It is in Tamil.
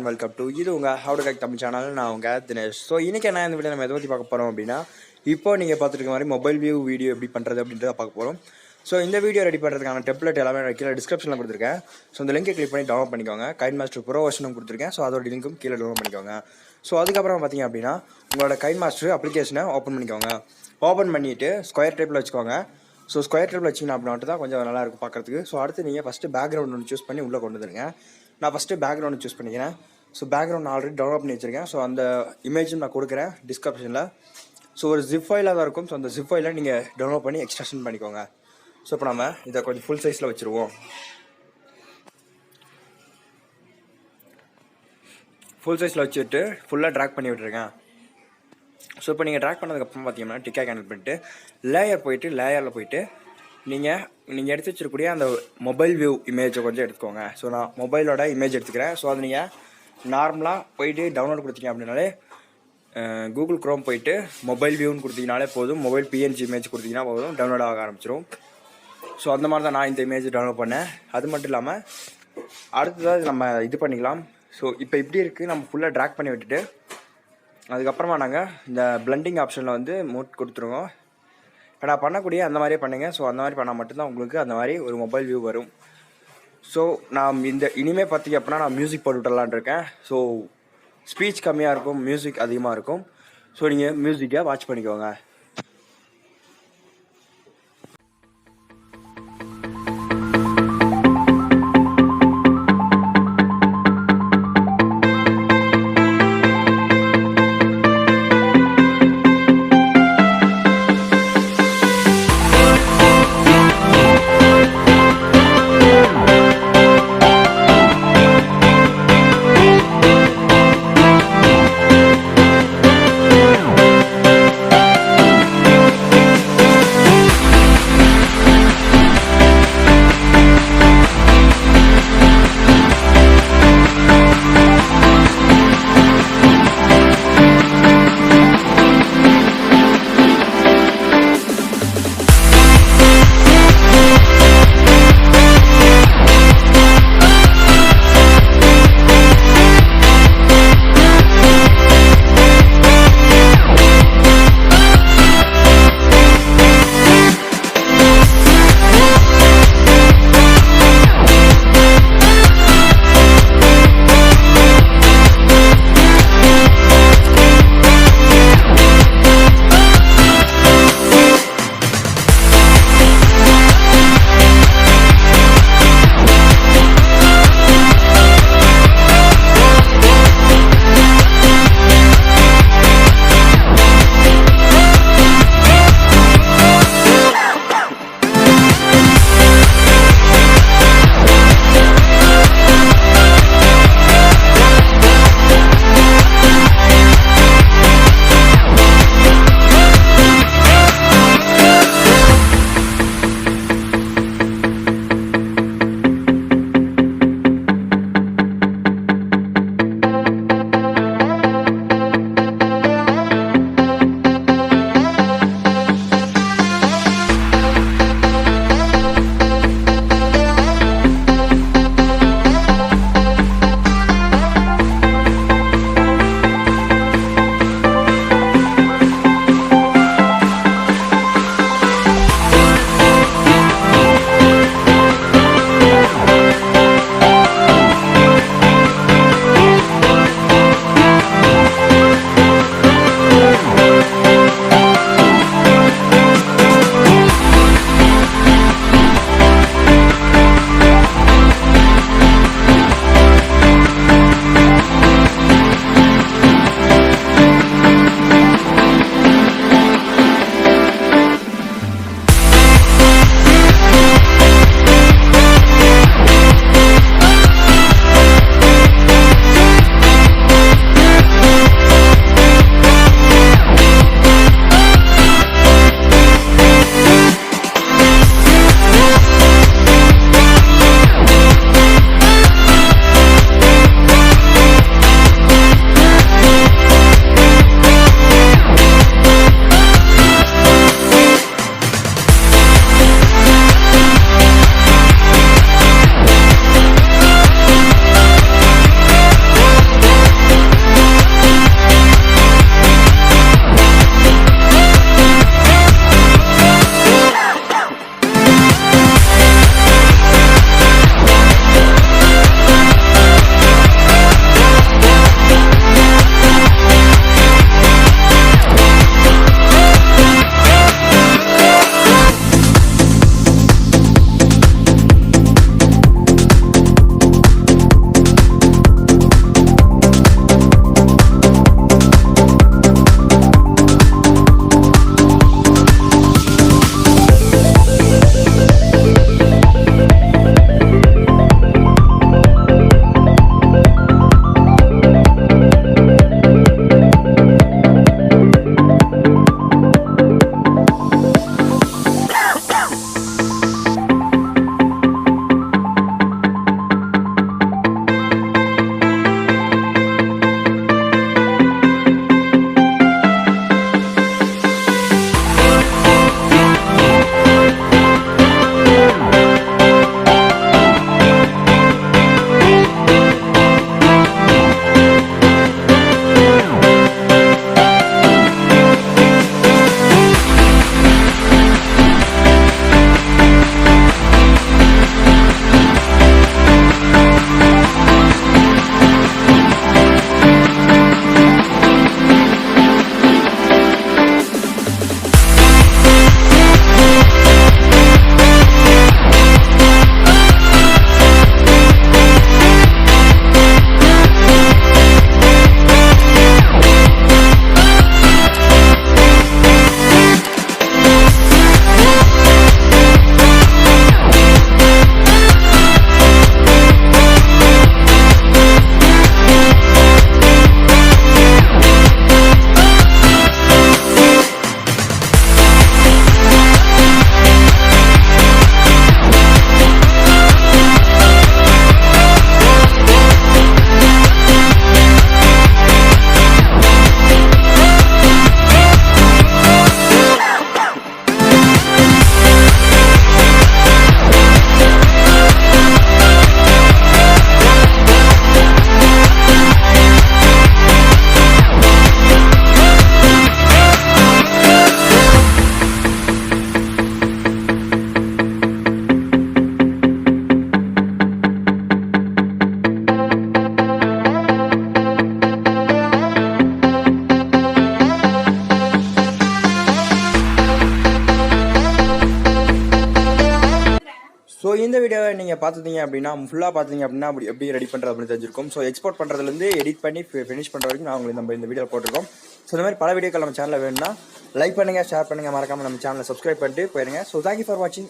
அண்ட் வெல்கம் டு இது உங்கள் how to cake Tamil channel. நான் உங்கள் தினேஷ். ஸோ இன்றைக்கி என்ன இந்த வீடியோ நம்ம எதை பற்றி பார்க்க போகிறோம் அப்படின்னா, இப்போ நீங்கள் பார்த்துருக்க மாதிரி மொபைல் வியூ வீடியோ எப்படி பண்ணுறது அப்படின்றத பார்க்க போகிறோம். ஸோ இந்த வீடியோ ரெடி பண்ணுறதுக்கான டெம்ப்ளேட் எல்லாமே கீழே டிஸ்கிரிப்ஷனில் கொடுத்துருக்கேன். ஸோ இந்த லிங்கை கிளிக் பண்ணி டவுன்லோட் பண்ணிக்கோங்க. கைன்மாஸ்டர் ப்ரோ வெர்ஷனும் கொடுத்துருக்கேன். ஸோ அதோட லிங்க்கும் கீழே டவுன்லோட் பண்ணிக்கோங்க. ஸோ அதுக்கப்புறம் பார்த்தீங்க அப்படின்னா உங்களோட கைன்மாஸ்டர் அப்ளிகேஷனை ஓப்பன் பண்ணிக்கோங்க. ஓப்பன் பண்ணிவிட்டு ஸ்கொயர் டைப்பில் வச்சுக்கோங்க. ஸோ ஸ்கொயர் டைப்பில் வச்சிங்கன்னா அப்படின்ட்டு தான் கொஞ்சம் நல்லாயிருக்கும் பார்க்குறதுக்கு. ஸோ அடுத்து நீங்கள் ஃபஸ்ட்டு பேக்ரவுண்ட் ஒன்று சூஸ் பண்ணி உள்ளே கொண்டு வந்துருங்க. நான் ஃபஸ்ட்டு பேக்ரவுண்ட் சூஸ் பண்ணிக்கிறேன். ஸோ பேக்ரவுண்ட் நான் ஆல்ரெடி டவுன்லோட் பண்ணி வச்சுருக்கேன். ஸோ அந்த இமேஜும் நான் கொடுக்குறேன் டிஸ்கிரிப்ஷனில். ஸோ ஒரு ஜிப் ஃபைலாக தான் இருக்கும். ஸோ அந்த ஜிப் ஃபைலில் நீங்கள் டவுன்லோட் பண்ணி எக்ஸ்ட்ராக்ஷன் பண்ணிக்கோங்க. ஸோ இப்போ நம்ம இதை கொஞ்சம் ஃபுல் சைஸில் வச்சுருவோம். ஃபுல் சைஸில் வச்சுட்டு ஃபுல்லாக ட்ராக் பண்ணி விட்டுருக்கேன். ஸோ இப்போ நீங்கள் ட்ராக் பண்ணதுக்கப்புறம் பார்த்தீங்கன்னா டிக்காக கேன்சல் பண்ணிட்டு லேயரில் போயிட்டு நீங்கள் எடுத்து வச்சிருக்கக்கூடிய அந்த மொபைல் வியூ இமேஜை கொஞ்சம் எடுத்துக்கோங்க. ஸோ நான் மொபைலோட இமேஜ் எடுத்துக்கிறேன். ஸோ அது நீங்கள் நார்மலாக போயிட்டு டவுன்லோட் கொடுத்தீங்க அப்படின்னாலே கூகுள் க்ரோம் போயிட்டு மொபைல் வியூன்னு கொடுத்தீங்கனாலே போதும். மொபைல் பிஎன்ஜி இமேஜ் கொடுத்தீங்கன்னா போதும், டவுன்லோட் ஆக ஆரம்பிச்சிடும். ஸோ அந்த மாதிரி தான் நான் இந்த இமேஜ் டவுன்லோட் பண்ணேன். அது மட்டும் இல்லாமல் அடுத்ததாக நம்ம இது பண்ணிக்கலாம். ஸோ இப்போ இப்படி இருக்குது. நம்ம ஃபுல்லாக ட்ராக் பண்ணி விட்டுட்டு அதுக்கப்புறமா நாங்கள் இந்த பிளண்டிங் ஆப்ஷனில் வந்து மூட் கொடுத்துருவோம். இப்போ நான் பண்ணக்கூடிய அந்த மாதிரியே பண்ணுங்கள். ஸோ அந்த மாதிரி பண்ணால் மட்டும்தான் உங்களுக்கு அந்த மாதிரி ஒரு மொபைல் வியூ வரும். ஸோ நான் இனிமேல் பார்த்தீங்க அப்படின்னா நான் மியூசிக் போட்டு விடலான்னு இருக்கேன். ஸோ ஸ்பீச் கம்மியாக இருக்கும், மியூசிக் அதிகமாக இருக்கும். ஸோ நீங்கள் மியூசிக்கை வாட்ச் பண்ணிக்கோங்க. ஸோ இந்த வீடியோவை நீங்கள் பார்த்துட்டீங்க அப்படின்னா ஃபுல்லாக பார்த்தீங்க அப்படின்னா அப்படி எப்படி ரெடி பண்ணுறது அப்படின்னு தெரிஞ்சிருக்கும். ஸோ எக்ஸ்போர்ட் பண்ணுறதுலேருந்து எடிட் பண்ணி ஃபினிஷ் பண்ணுற வரைக்கும் நான் உங்களுக்கு நம்ம இந்த வீடியோ போட்டிருக்கோம். ஸோ இந்த மாதிரி பல வீடியோக்கள் நம்ம சேனலில் வேணும்னா லைக் பண்ணுங்கள், ஷேர் பண்ணுங்கள், மறக்காமல் நம்ம சேனலை சப்ஸ்கிரைப் பண்ணிட்டு போயிருங்க. ஸோ தேங்க்யூ ஃபார் வாட்சிங்.